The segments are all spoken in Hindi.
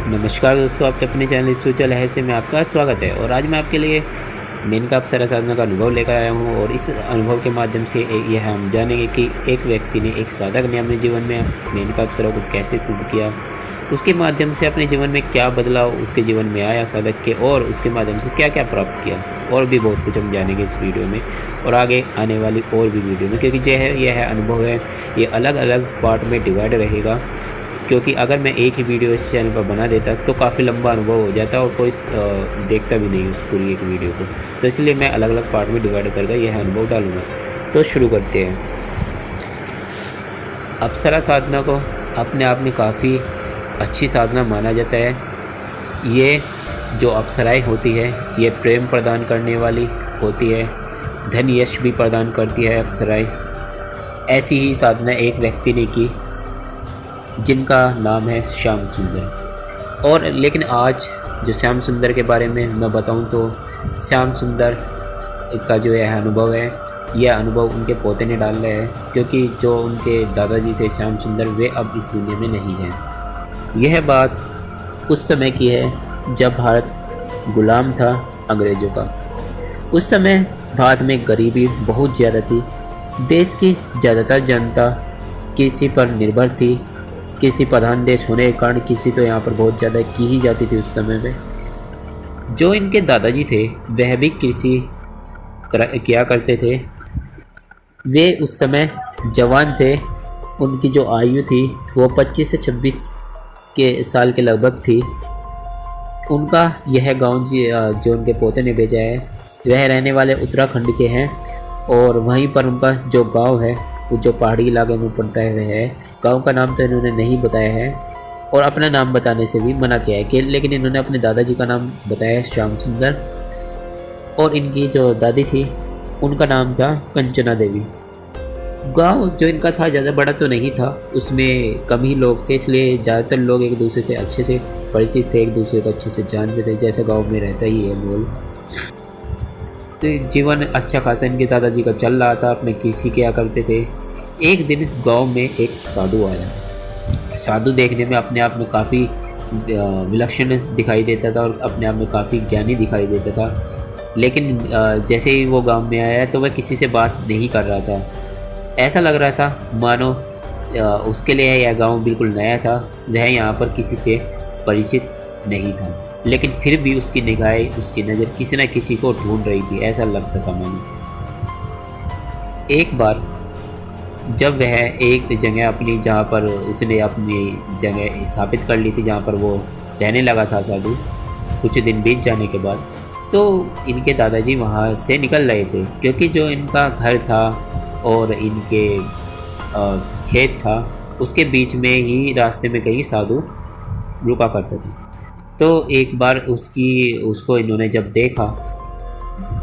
नमस्कार दोस्तों, आपके अपने चैनल स्पिरिचुअल है से में आपका स्वागत है। और आज मैं आपके लिए मेनका अप्सरा साधना का अनुभव लेकर आया हूँ। और इस अनुभव के माध्यम से यह हम जानेंगे कि एक व्यक्ति ने, एक साधक ने अपने जीवन में मेनका अप्सरा को कैसे सिद्ध किया, उसके माध्यम से अपने जीवन में क्या बदलाव उसके जीवन में आया साधक के, और उसके माध्यम से क्या क्या प्राप्त किया। और भी बहुत कुछ हम जानेंगे इस वीडियो में और आगे आने वाली और भी वीडियो में, क्योंकि यह अनुभव है, ये अलग अलग पार्ट में डिवाइड रहेगा। क्योंकि अगर मैं एक ही वीडियो इस चैनल पर बना देता तो काफ़ी लंबा अनुभव हो जाता और कोई देखता भी नहीं उस पूरी एक वीडियो को। तो इसलिए मैं अलग अलग पार्ट में डिवाइड करके यह अनुभव डालूँगा। तो शुरू करते हैं। अप्सरा साधना को अपने आप में काफ़ी अच्छी साधना माना जाता है। ये जो अप्सराएँ होती है ये प्रेम प्रदान करने वाली होती है, धन यश भी प्रदान करती है अप्सराएँ। ऐसी ही साधना एक व्यक्ति ने की जिनका नाम है श्याम सुंदर। और लेकिन आज जो श्याम सुंदर के बारे में मैं बताऊं तो श्याम सुंदर का जो यह अनुभव है, यह अनुभव उनके पोते ने डाल रहे हैं, क्योंकि जो उनके दादाजी थे श्याम सुंदर, वे अब इस दुनिया में नहीं हैं। यह बात उस समय की है जब भारत गुलाम था अंग्रेज़ों का। उस समय भारत में गरीबी बहुत ज़्यादा थी। देश की ज़्यादातर जनता कृषि पर निर्भर थी। कृषि प्रधान देश होने के कारण कृषि तो यहाँ पर बहुत ज़्यादा की ही जाती थी उस समय में। जो इनके दादाजी थे वह भी कृषि किया करते थे। वे उस समय जवान थे। उनकी जो आयु थी वो 25 से 26 के साल के लगभग थी। उनका यह गांव जो उनके पोते ने भेजा है वह रहने वाले उत्तराखंड के हैं। और वहीं पर उनका जो गांव है वो जो पहाड़ी इलाके में पड़ता है वह है। गांव का नाम तो इन्होंने नहीं बताया है और अपना नाम बताने से भी मना किया है कि, लेकिन इन्होंने अपने दादाजी का नाम बताया है श्याम सुंदर। और इनकी जो दादी थी उनका नाम था कंचना देवी। गांव जो इनका था ज़्यादा बड़ा तो नहीं था, उसमें कम ही लोग थे, इसलिए ज़्यादातर लोग एक दूसरे से अच्छे से परिचित थे, एक दूसरे को अच्छे से जानते थे, जैसे गाँव में रहता ही है माहौल। तो जीवन अच्छा खासा इनके दादाजी का चल रहा था, अपने कृषि किया करते थे। एक दिन गांव में एक साधु आया। साधु देखने में अपने आप में काफ़ी विलक्षण दिखाई देता था और अपने आप में काफ़ी ज्ञानी दिखाई देता था। लेकिन जैसे ही वो गांव में आया तो वह किसी से बात नहीं कर रहा था। ऐसा लग रहा था मानो उसके लिए यह गांव बिल्कुल नया था, वह यहाँ पर किसी से परिचित नहीं था। लेकिन फिर भी उसकी निगाहें, उसकी नज़र किसी न किसी को ढूंढ रही थी, ऐसा लगता था मानो। एक बार जब वह एक जगह अपनी, जहाँ पर उसने अपनी जगह स्थापित कर ली थी, जहाँ पर वो रहने लगा था साधु, कुछ दिन बीत जाने के बाद, तो इनके दादाजी वहाँ से निकल रहे थे, क्योंकि जो इनका घर था और इनके खेत था उसके बीच में ही रास्ते में कहीं साधु रुका करता था। तो एक बार उसको इन्होंने जब देखा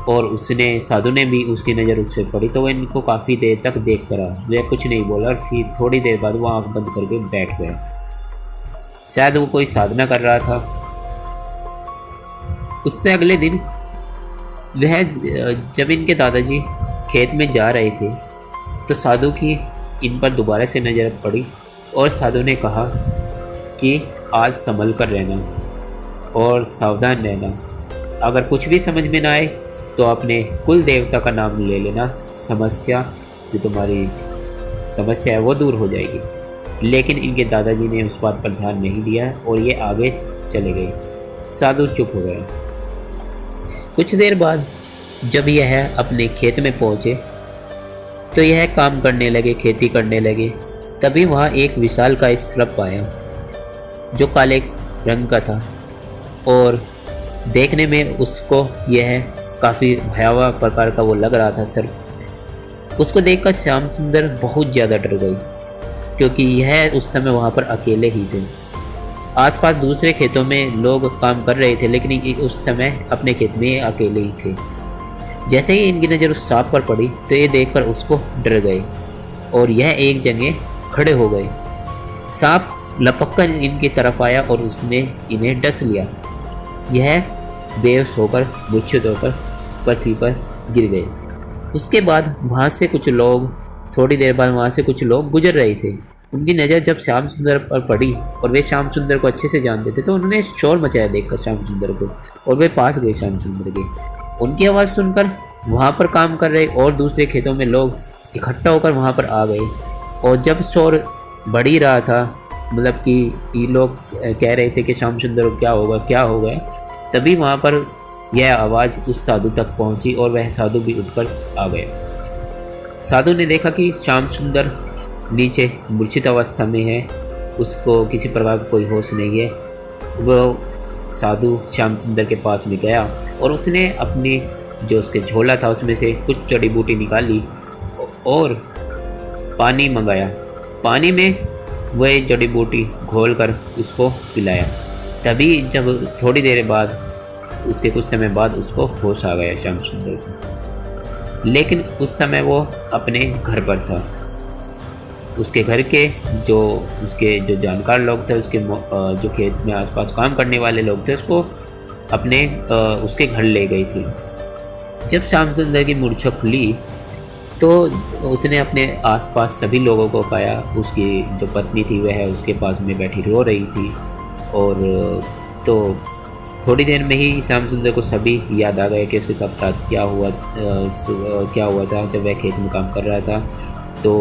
और साधु ने भी उसकी नज़र उस पर पड़ी, तो वह इनको काफ़ी देर तक देखता रहा। वह कुछ नहीं बोला और फिर थोड़ी देर बाद वो आंख बंद करके बैठ गया। शायद वो कोई साधना कर रहा था। उससे अगले दिन वह जब इनके दादाजी खेत में जा रहे थे तो साधु की इन पर दोबारा से नज़र पड़ी और साधु ने कहा कि आज संभल कर रहना और सावधान रहना। अगर कुछ भी समझ में ना आए तो अपने कुल देवता का नाम ले लेना, समस्या जो तुम्हारी समस्या है वो दूर हो जाएगी। लेकिन इनके दादाजी ने उस बात पर ध्यान नहीं दिया और ये आगे चले गए। साधु चुप हो गया। कुछ देर बाद जब यह अपने खेत में पहुँचे तो यह काम करने लगे, खेती करने लगे। तभी वहाँ एक विशाल का सर्प आया जो काले रंग का था और देखने में उसको यह काफ़ी भयावह प्रकार का वो लग रहा था सर्प। उसको देखकर श्याम सुंदर बहुत ज़्यादा डर गई, क्योंकि यह उस समय वहाँ पर अकेले ही थे। आसपास दूसरे खेतों में लोग काम कर रहे थे, लेकिन उस समय अपने खेत में अकेले ही थे। जैसे ही इनकी नज़र उस सांप पर पड़ी तो ये देखकर उसको डर गए और यह एक जगह खड़े हो गए। सांप लपककर इनकी तरफ आया और उसने इन्हें डस लिया। यह बेहोश होकर, मूर्छित होकर पृथ्वी पर गिर गए। उसके बाद वहाँ से कुछ लोग, थोड़ी देर बाद वहाँ से कुछ लोग गुजर रहे थे उनकी नज़र जब श्याम सुंदर पर पड़ी और वे श्याम सुंदर को अच्छे से जानते थे तो उन्होंने शोर मचाया देखकर श्याम सुंदर को, और वे पास गए श्याम सुंदर के। उनकी आवाज़ सुनकर वहाँ पर काम कर रहे और दूसरे खेतों में लोग इकट्ठा होकर वहाँ पर आ गए। और जब शोर बढ़ ही रहा था, मतलब कि ये लोग कह रहे थे कि श्याम सुंदर को क्या होगा क्या होगा, तभी वहाँ पर यह आवाज़ उस साधु तक पहुँची और वह साधु भी उठकर आ गया। साधु ने देखा कि श्याम सुंदर नीचे मूर्छित अवस्था में है, उसको किसी प्रकार का कोई होश नहीं है। वो साधु श्याम सुंदर के पास में गया और उसने अपनी जो उसके झोला था उसमें से कुछ जड़ी बूटी निकाली और पानी मंगाया। पानी में वह जड़ी बूटी घोल कर उसको पिलाया। तभी जब थोड़ी देर बाद, उसके कुछ समय बाद उसको होश आ गया श्याम सुंदर को। लेकिन उस समय वो अपने घर पर था। उसके घर के उसके जो जानकार लोग थे, उसके जो खेत में आसपास काम करने वाले लोग थे, उसको अपने उसके घर ले गई थी। जब श्याम सुंदर की मूर्छा खुली तो उसने अपने आसपास सभी लोगों को पाया। उसकी जो पत्नी थी वह उसके पास में बैठी रो रही थी। और तो थोड़ी देर में ही श्याम सुंदर को सभी याद आ गए कि उसके साथ रात क्या हुआ था जब वह खेत में काम कर रहा था। तो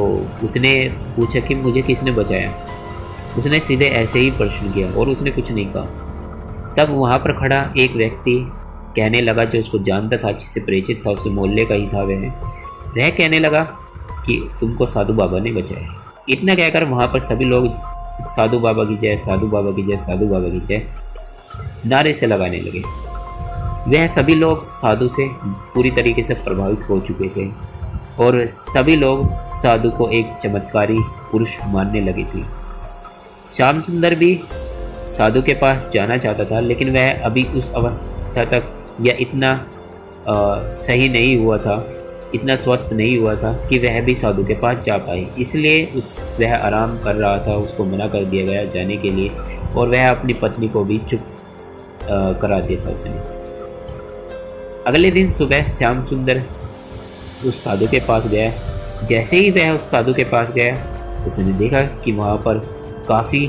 उसने पूछा कि मुझे किसने बचाया। उसने सीधे ऐसे ही प्रश्न किया और उसने कुछ नहीं कहा। तब वहाँ पर खड़ा एक व्यक्ति कहने लगा, जो उसको जानता था, अच्छे से परिचित था, उसके मोहल्ले का ही था वह कहने लगा कि तुमको साधु बाबा ने बचाया। इतना कहकर वहाँ पर सभी लोग साधु बाबा की जय, साधु बाबा की जय, साधु बाबा की जय नारे से लगाने लगे। वह सभी लोग साधु से पूरी तरीके से प्रभावित हो चुके थे और सभी लोग साधु को एक चमत्कारी पुरुष मानने लगे थे। श्याम सुंदर भी साधु के पास जाना चाहता था, लेकिन वह अभी उस अवस्था तक या इतना सही नहीं हुआ था, इतना स्वस्थ नहीं हुआ था कि वह भी साधु के पास जा पाए। इसलिए वह आराम कर रहा था, उसको मना कर दिया गया जाने के लिए और वह अपनी पत्नी को भी चुप करा दिया था उसने। अगले दिन सुबह श्याम सुंदर उस साधु के पास गया। जैसे ही वह उस साधु के पास गया, उसने देखा कि वहाँ पर काफ़ी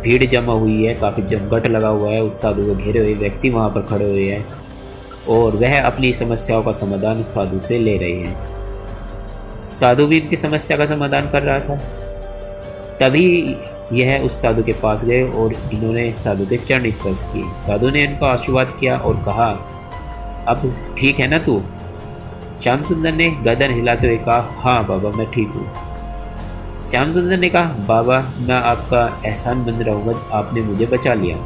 भीड़ जमा हुई है, काफ़ी जमघट लगा हुआ है। उस साधु को घेरे हुए व्यक्ति वहाँ पर खड़े हुए हैं और वह अपनी समस्याओं का समाधान साधु से ले रहे हैं। साधु भी इनकी समस्या का समाधान कर रहा था। तभी यह उस साधु के पास गए और इन्होंने साधु के चरण स्पर्श किए। साधु ने इनको आशीर्वाद किया और कहा, अब ठीक है ना तू? श्याम सुंदर ने गर्दन हिलाते हुए कहा, हाँ बाबा, मैं ठीक हूँ। श्याम सुंदर ने कहा, बाबा, मैं आपका एहसानमंद रहूँगा, आपने मुझे बचा लिया।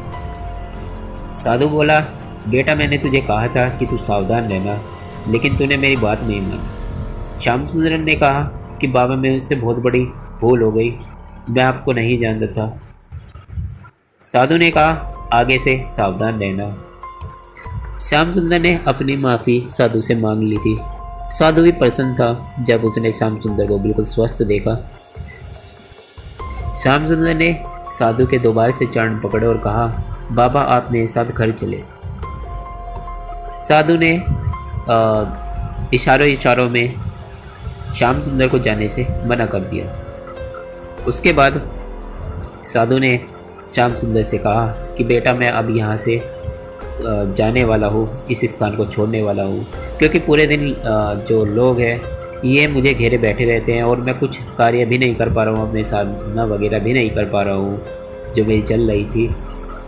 साधु बोला, बेटा, मैंने तुझे कहा था कि तू सावधान रहना, लेकिन तूने मेरी बात नहीं मानी। श्याम सुंदर ने कहा कि बाबा, मुझसे बहुत बड़ी भूल हो गई, मैं आपको नहीं जानता था। साधु ने कहा, आगे से सावधान रहना। श्याम सुंदर ने अपनी माफ़ी साधु से मांग ली थी। साधु भी प्रसन्न था जब उसने श्याम सुंदर को बिल्कुल स्वस्थ देखा। श्याम सुंदर ने साधु के दोबारा से चरण पकड़े और कहा, बाबा, आप मेरे साथ घर चले। साधु ने इशारों में श्याम सुंदर को जाने से मना कर दिया। उसके बाद साधु ने श्याम सुंदर से कहा कि बेटा, मैं अब यहाँ से जाने वाला हूँ, इस स्थान को छोड़ने वाला हूँ, क्योंकि पूरे दिन जो लोग हैं ये मुझे घेरे बैठे रहते हैं और मैं कुछ कार्य भी नहीं कर पा रहा हूँ, अपने साधना वगैरह भी नहीं कर पा रहा हूँ जो मेरी चल रही थी।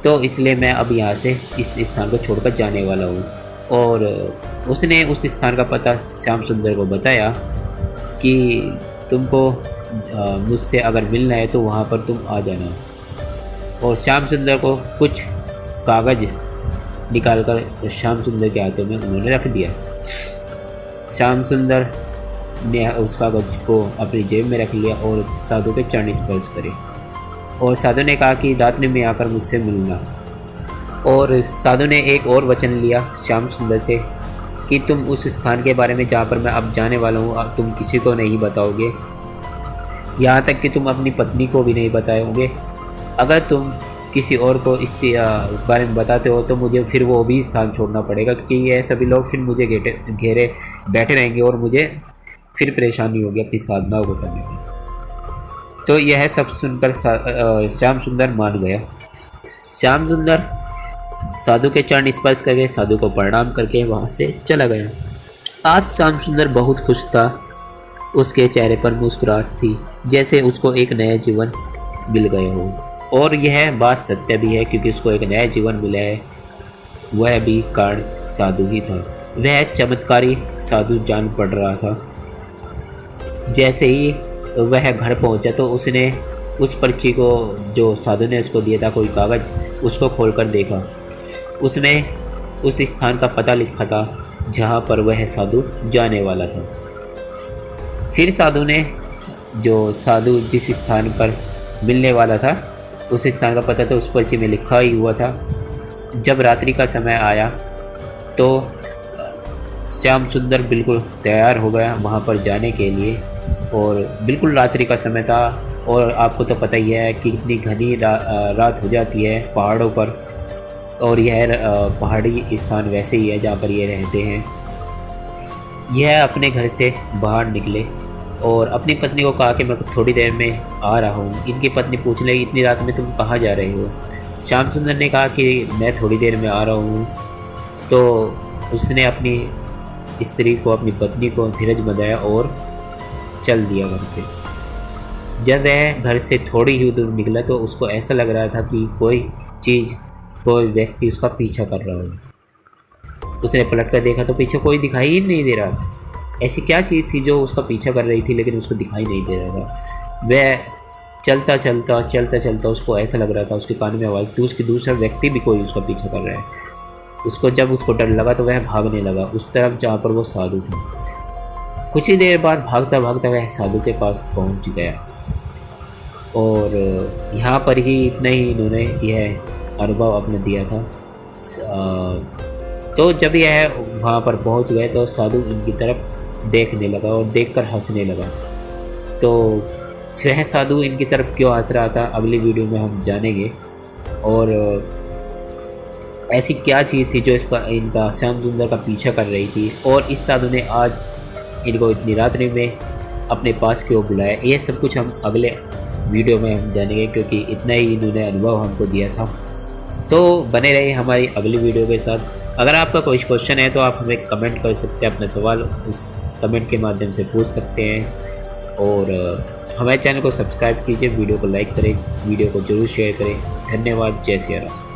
तो इसलिए मैं अब यहाँ से इस स्थान को छोड़कर जाने वाला हूँ। और उसने उस स्थान का पता श्याम सुंदर को बताया कि तुमको मुझसे अगर मिलना है तो वहाँ पर तुम आ जाना। और श्याम सुंदर को कुछ कागज़ निकालकर श्याम सुंदर के हाथों में उन्होंने रख दिया। श्याम सुंदर ने उस कागज को अपनी जेब में रख लिया और साधु के चरण स्पर्श करे और साधु ने कहा कि रात्रि में आकर मुझसे मिलना। और साधु ने एक और वचन लिया श्याम सुंदर से कि तुम उस स्थान के बारे में जहाँ पर मैं अब जाने वाला हूँ तुम किसी को नहीं बताओगे, यहाँ तक कि तुम अपनी पत्नी को भी नहीं बताओगे। अगर तुम किसी और को इस बारे में बताते हो तो मुझे फिर वो भी स्थान छोड़ना पड़ेगा, क्योंकि ये सभी लोग फिर मुझे घेरे बैठे रहेंगे और मुझे फिर परेशानी होगी अपनी साधनाओं को करने में। तो यह सब सुनकर श्याम सुंदर मान गया। श्याम सुंदर साधु के चरण स्पर्श करके साधु को प्रणाम करके वहाँ से चला गया। आज श्याम सुंदर बहुत खुश था। उसके चेहरे पर मुस्कुराहट थी, जैसे उसको एक नया जीवन मिल गया हो। और यह बात सत्य भी है, क्योंकि उसको एक नया जीवन मिला है, वह भी कारण साधु ही था। वह चमत्कारी साधु जान पड़ रहा था। जैसे ही वह घर पहुंचा तो उसने उस पर्ची को जो साधु ने उसको दिया था, कोई कागज़, उसको खोलकर देखा। उसमें उस स्थान का पता लिखा था जहाँ पर वह साधु जाने वाला था। फिर साधु ने साधु जिस स्थान पर मिलने वाला था उस स्थान का पता तो उस पर्ची में लिखा ही हुआ था। जब रात्रि का समय आया तो श्याम सुंदर बिल्कुल तैयार हो गया वहाँ पर जाने के लिए। और बिल्कुल रात्रि का समय था, और आपको तो पता ही है कि कितनी घनी रात हो जाती है पहाड़ों पर। और यह पहाड़ी स्थान वैसे ही है जहाँ पर ये रहते हैं। यह अपने घर से बाहर निकले और अपनी पत्नी को कहा कि मैं थोड़ी देर में आ रहा हूँ। इनकी पत्नी पूछने लगी, इतनी रात में तुम कहाँ जा रहे हो? श्याम सुंदर ने कहा कि मैं थोड़ी देर में आ रहा हूँ। तो उसने अपनी स्त्री को, अपनी पत्नी को धीरज बंधाया और चल दिया घर से। जब वह घर से थोड़ी ही दूर निकला तो उसको ऐसा लग रहा था कि कोई चीज़, कोई व्यक्ति उसका पीछा कर रहा हो। उसने पलट कर देखा तो पीछे कोई दिखाई ही नहीं दे रहा था। ऐसी क्या चीज़ थी जो उसका पीछा कर रही थी लेकिन उसको दिखाई नहीं दे रहा था। वह चलता चलता उसको ऐसा लग रहा था, उसके कान में आवाज़ थी, उसकी दूसरा व्यक्ति भी कोई उसका पीछा कर रहा है। जब उसको डर लगा तो वह भागने लगा उस तरफ जहाँ पर वो साधु था। कुछ ही देर बाद भागता भागता वह साधु के पास पहुँच गया। और यहाँ पर ही इतना ही इन्होंने यह अनुभव अपने दिया था। तो जब यह वहाँ पर पहुँच गए तो साधु इनकी तरफ देखने लगा और देखकर हंसने लगा। तो वह साधु इनकी तरफ क्यों हंस रहा था अगली वीडियो में हम जानेंगे। और ऐसी क्या चीज़ थी जो इनका श्याम सुंदर का पीछा कर रही थी, और इस साधु ने आज इनको इतनी रात्रि में अपने पास क्यों बुलाया, ये सब कुछ हम अगले वीडियो में हम जानेंगे, क्योंकि इतना ही इन्होंने अनुभव हमको दिया था। तो बने रहे हमारी अगली वीडियो के साथ। अगर आपका कोई क्वेश्चन है तो आप हमें कमेंट कर सकते हैं, अपना सवाल उस कमेंट के माध्यम से पूछ सकते हैं। और हमारे चैनल को सब्सक्राइब कीजिए, वीडियो को लाइक करें, वीडियो को ज़रूर शेयर करें। धन्यवाद। जय श्री राम।